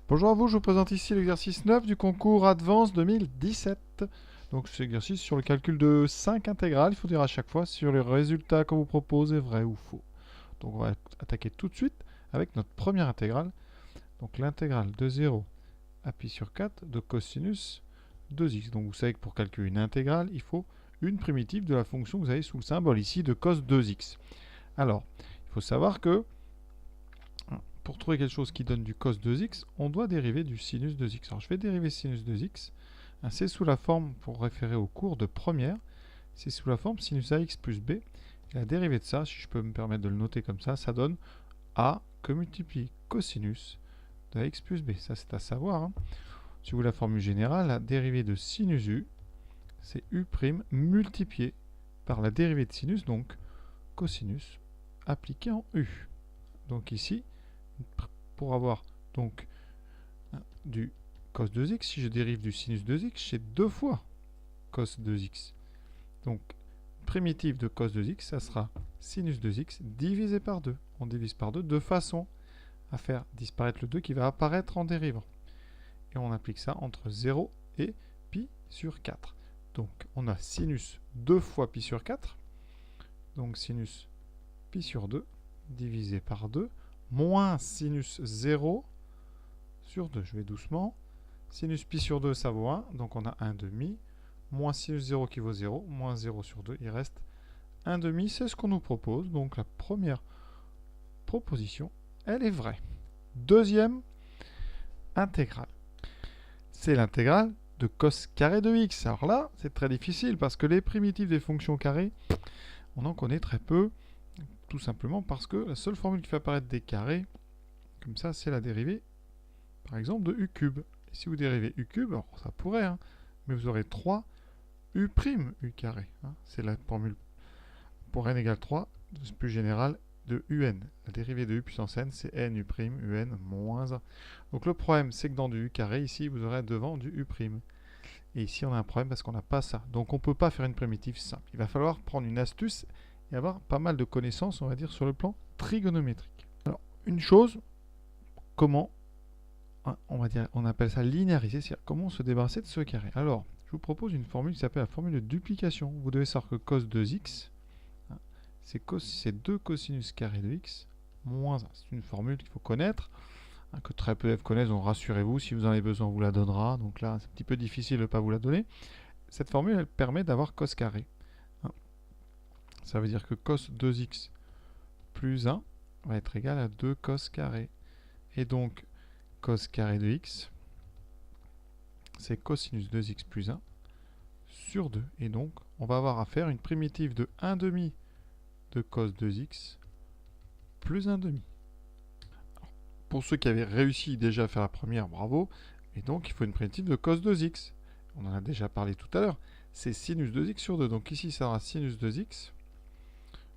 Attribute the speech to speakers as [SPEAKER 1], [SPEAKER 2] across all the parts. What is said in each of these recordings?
[SPEAKER 1] Bonjour à vous, je vous présente ici l'exercice 9 du concours Advance 2017. Donc cet exercice sur le calcul de 5 intégrales, il faut dire à chaque fois si le résultat qu'on vous propose est vrai ou faux. Donc on va attaquer tout de suite avec notre première intégrale. Donc l'intégrale de 0 à pi sur 4 de cosinus 2x. Donc vous savez que pour calculer une intégrale, il faut une primitive de la fonction que vous avez sous le symbole ici de cos 2x. Alors, il faut savoir que pour trouver quelque chose qui donne du cos 2x, on doit dériver du sinus 2x. Alors je vais dériver sinus 2x. C'est sous la forme, pour référer au cours de première, c'est sous la forme sinus ax plus b. Et la dérivée de ça, si je peux me permettre de le noter comme ça donne a que multiplie cosinus de ax plus b. Ça c'est à savoir. Hein. Si vous voulez la formule générale, la dérivée de sinus u, c'est u' multiplié par la dérivée de sinus, donc cosinus appliqué en u. Donc ici, pour avoir donc du cos 2x, si je dérive du sinus 2x, j'ai 2 fois cos 2x. Donc, primitive de cos 2x, ça sera sinus 2x divisé par 2. On divise par 2 de façon à faire disparaître le 2 qui va apparaître en dérivant. Et on applique ça entre 0 et pi sur 4. Donc, on a sinus 2 fois pi sur 4. Donc, sinus pi sur 2 divisé par 2 moins sinus 0 sur 2. Je vais doucement. Sinus pi sur 2, ça vaut 1. Donc on a 1 demi. Moins sinus 0 qui vaut 0. Moins 0 sur 2, il reste 1 demi. C'est ce qu'on nous propose. Donc la première proposition, elle est vraie. Deuxième intégrale. C'est l'intégrale de cos carré de x. Alors là, c'est très difficile parce que les primitives des fonctions carrées, on en connaît très peu. Tout simplement parce que la seule formule qui fait apparaître des carrés, comme ça, c'est la dérivée, par exemple, de u cube. Et si vous dérivez u cube, alors ça pourrait, hein, mais vous aurez 3 u' u carré. Hein. C'est la formule pour n égale 3, plus générale, de un. La dérivée de u puissance n, c'est n u' un moins 1. Donc le problème, c'est que dans du u carré, ici, vous aurez devant du u'. Et ici, on a un problème parce qu'on n'a pas ça. Donc on ne peut pas faire une primitive simple. Il va falloir prendre une astuce et avoir pas mal de connaissances, on va dire, sur le plan trigonométrique. Alors, une chose, comment, on va dire, on appelle ça linéariser, c'est-à-dire comment se débarrasser de ce carré. Alors, je vous propose une formule qui s'appelle la formule de duplication. Vous devez savoir que cos 2x, c'est 2 cosinus carré de x moins 1. C'est une formule qu'il faut connaître, que très peu d'élèves connaissent, donc rassurez-vous, si vous en avez besoin, on vous la donnera. Donc là, c'est un petit peu difficile de ne pas vous la donner. Cette formule, elle permet d'avoir cos carré. Ça veut dire que cos 2x plus 1 va être égal à 2 cos carré. Et donc, cos carré de x, c'est cosinus 2x plus 1 sur 2. Et donc, on va avoir à faire une primitive de 1 demi de cos 2x plus 1 demi. Alors, pour ceux qui avaient réussi déjà à faire la première, bravo. Et donc, il faut une primitive de cos 2x. On en a déjà parlé tout à l'heure. C'est sinus 2x sur 2. Donc ici, ça sera sinus 2x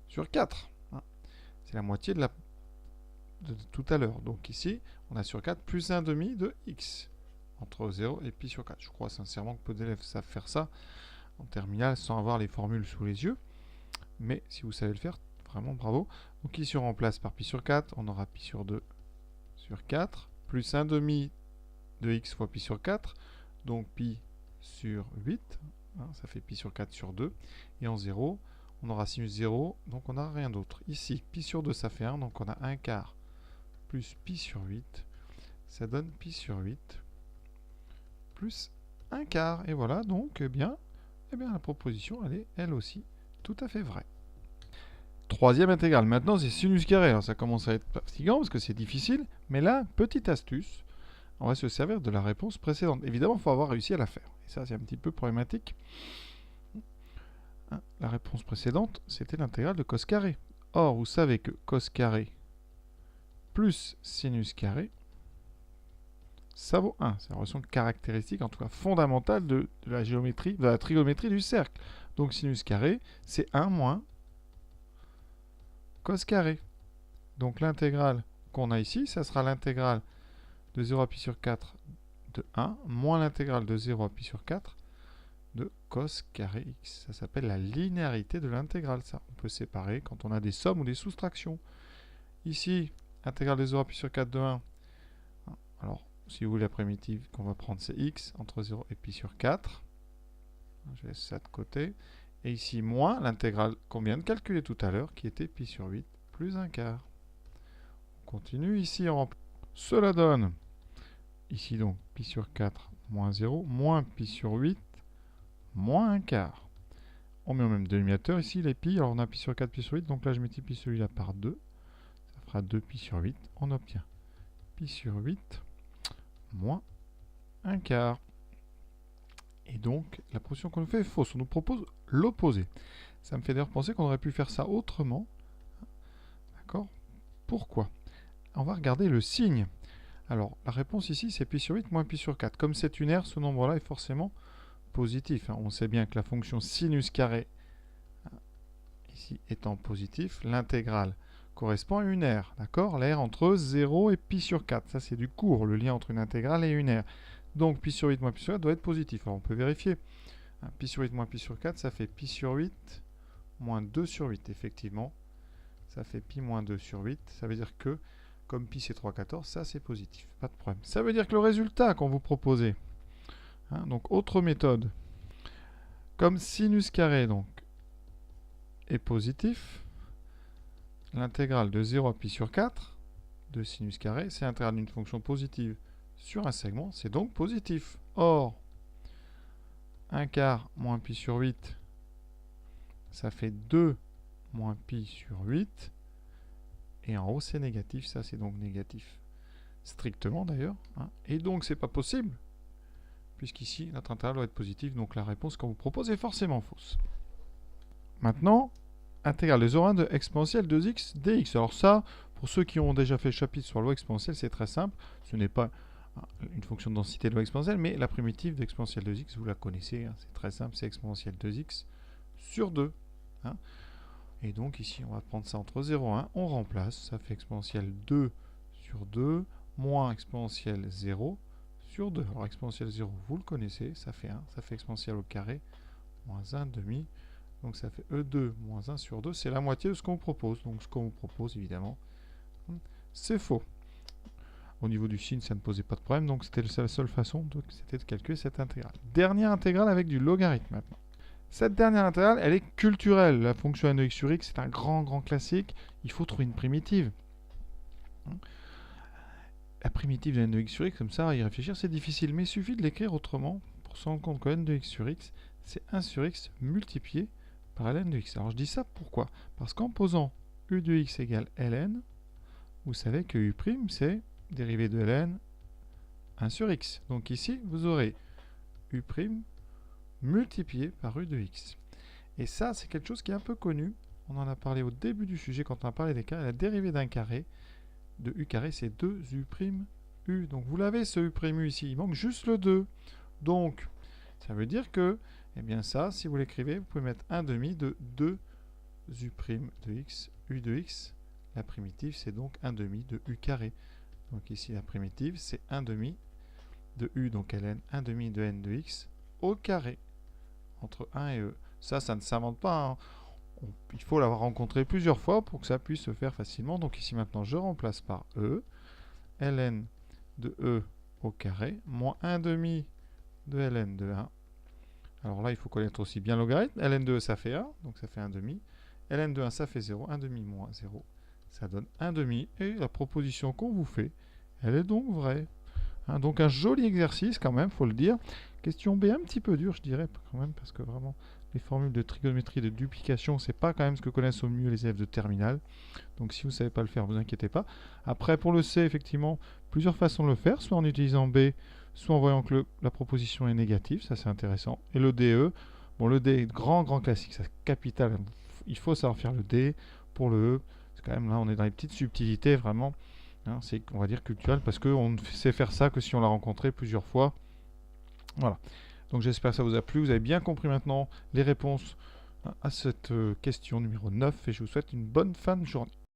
[SPEAKER 1] sur 4. C'est la moitié de tout à l'heure. Donc ici, on a sur 4 plus 1 demi de x. Entre 0 et pi sur 4. Je crois sincèrement que peu d'élèves savent faire ça en terminale sans avoir les formules sous les yeux. Mais si vous savez le faire, vraiment bravo. Donc ici, on remplace par pi sur 4. On aura pi sur 2 sur 4. Plus 1 demi de x fois pi sur 4. Donc pi sur 8. Ça fait pi sur 4 sur 2. Et en 0, on aura sinus 0. Donc on n'a rien d'autre. Ici, pi sur 2, ça fait 1. Donc on a 1 quart plus pi sur 8. Ça donne pi sur 8 plus 1 quart. Et voilà, donc, eh bien, la proposition, elle est, elle aussi, tout à fait vraie. Troisième intégrale. Maintenant, c'est sinus carré. Alors, ça commence à être fatigant parce que c'est difficile. Mais là, petite astuce, on va se servir de la réponse précédente. Évidemment, il faut avoir réussi à la faire. Et ça, c'est un petit peu problématique. La réponse précédente, c'était l'intégrale de cos carré. Or, vous savez que cos carré plus sinus carré, ça vaut 1. C'est la relation caractéristique, en tout cas fondamentale de la géométrie, de la trigonométrie du cercle. Donc sinus carré, c'est 1 moins cos carré. Donc l'intégrale qu'on a ici, ça sera l'intégrale de 0 à pi sur 4 de 1, moins l'intégrale de 0 à pi sur 4 de cos carré x. Ça s'appelle la linéarité de l'intégrale, ça. On peut séparer quand on a des sommes ou des soustractions. Ici, intégrale de 0 à pi sur 4 de 1. Alors, si vous voulez la primitive qu'on va prendre, c'est x entre 0 et pi sur 4. Je laisse ça de côté. Et ici, moins l'intégrale qu'on vient de calculer tout à l'heure, qui était pi sur 8 plus 1/4. On continue ici. Cela donne, ici donc, pi sur 4 moins 0, moins pi sur 8, moins 1/4. On met au même dénominateur ici les pi. Alors on a pi sur 4, pi sur 8. Donc là, je multiplie celui-là par 2. Ça fera 2 pi sur 8. On obtient pi sur 8 moins 1/4. Et donc, la proposition qu'on nous fait est fausse. On nous propose l'opposé. Ça me fait d'ailleurs penser qu'on aurait pu faire ça autrement. D'accord? Pourquoi? On va regarder le signe. Alors, la réponse ici, c'est pi sur 8 moins pi sur 4. Comme c'est unaire, ce nombre-là est forcément positif. On sait bien que la fonction sinus carré, ici étant positif, l'intégrale correspond à une aire. D'accord? L'aire entre 0 et pi sur 4. Ça, c'est du cours, le lien entre une intégrale et une aire. Donc, pi sur 8 moins pi sur 4 doit être positif. Alors, on peut vérifier. Pi sur 8 moins pi sur 4, ça fait pi sur 8 moins 2 sur 8. Effectivement, ça fait pi moins 2 sur 8. Ça veut dire que, comme pi c'est 3/14, ça c'est positif. Pas de problème. Ça veut dire que le résultat qu'on vous proposait, donc autre méthode, comme sinus carré donc, est positif, l'intégrale de 0 à pi sur 4 de sinus carré, c'est l'intégrale d'une fonction positive sur un segment, c'est donc positif. Or, 1/4 moins pi sur 8, ça fait 2 moins pi sur 8. Et en haut, c'est négatif. Ça, c'est donc négatif. Strictement, d'ailleurs. Et donc, c'est pas possible. Puisqu'ici, notre intégrale doit être positive. Donc, la réponse qu'on vous propose est forcément fausse. Maintenant, intégrale de 0,1 de exponentielle 2x dx. Alors ça, pour ceux qui ont déjà fait le chapitre sur la loi exponentielle, c'est très simple. Ce n'est pas une fonction de densité de loi exponentielle, mais la primitive d'exponentielle 2x, vous la connaissez. C'est très simple, c'est exponentielle 2x sur 2. Et donc ici, on va prendre ça entre 0 et 1. On remplace, ça fait exponentielle 2 sur 2, moins exponentielle 0 sur 2. Alors exponentielle 0, vous le connaissez, ça fait 1. Ça fait exponentielle au carré, moins 1 demi. Donc ça fait E2 moins 1 sur 2. C'est la moitié de ce qu'on vous propose. Donc ce qu'on vous propose, évidemment, c'est faux. Au niveau du signe, ça ne posait pas de problème. Donc c'était la seule façon, c'était de calculer cette intégrale. Dernière intégrale avec du logarithme maintenant. Cette dernière intégrale, elle est culturelle. La fonction n de x sur x, c'est un grand classique. Il faut trouver une primitive. La primitive de n de x sur x, comme ça, à y réfléchir, c'est difficile. Mais il suffit de l'écrire autrement pour se rendre compte que n de x sur x, c'est 1 sur x multiplié par ln de x. Alors je dis ça pourquoi? Parce qu'en posant u de x égale ln, vous savez que u', c'est dérivée de ln 1 sur x. Donc ici, vous aurez u' multiplié par u de x. Et ça, c'est quelque chose qui est un peu connu. On en a parlé au début du sujet quand on a parlé des carrés. La dérivée d'un carré de u carré, c'est 2u'. Donc vous l'avez ce u' ici. Il manque juste le 2. Donc, ça veut dire que, eh bien ça, si vous l'écrivez, vous pouvez mettre 1 demi de 2u' de x. U de x, la primitive, c'est donc 1 demi de u carré. Donc ici, la primitive, c'est 1 demi de u, donc ln, 1 demi de n de x au carré. Entre 1 et e. Ça ne s'invente pas. Il faut l'avoir rencontré plusieurs fois pour que ça puisse se faire facilement. Donc ici maintenant, je remplace par e. ln de e au carré, moins 1 demi de ln de 1. Alors là, il faut connaître aussi bien le logarithme. ln de e, ça fait 1, donc ça fait 1 demi. ln de 1, ça fait 0. 1 demi moins 0, ça donne 1 demi. Et la proposition qu'on vous fait, elle est donc vraie. Donc un joli exercice quand même, faut le dire. Question B un petit peu dure, je dirais quand même, parce que vraiment les formules de trigonométrie, de duplication, c'est pas quand même ce que connaissent au mieux les élèves de terminale. Donc si vous ne savez pas le faire, vous inquiétez pas. Après pour le C, effectivement, plusieurs façons de le faire, soit en utilisant B, soit en voyant que la proposition est négative, ça c'est intéressant. Et le DE, bon le D est grand classique, c'est capital. Il faut savoir faire le D. Pour le E, c'est quand même là, on est dans les petites subtilités vraiment. C'est, on va dire, culturel, parce qu'on ne sait faire ça que si on l'a rencontré plusieurs fois. Voilà. Donc j'espère que ça vous a plu. Vous avez bien compris maintenant les réponses à cette question numéro 9. Et je vous souhaite une bonne fin de journée.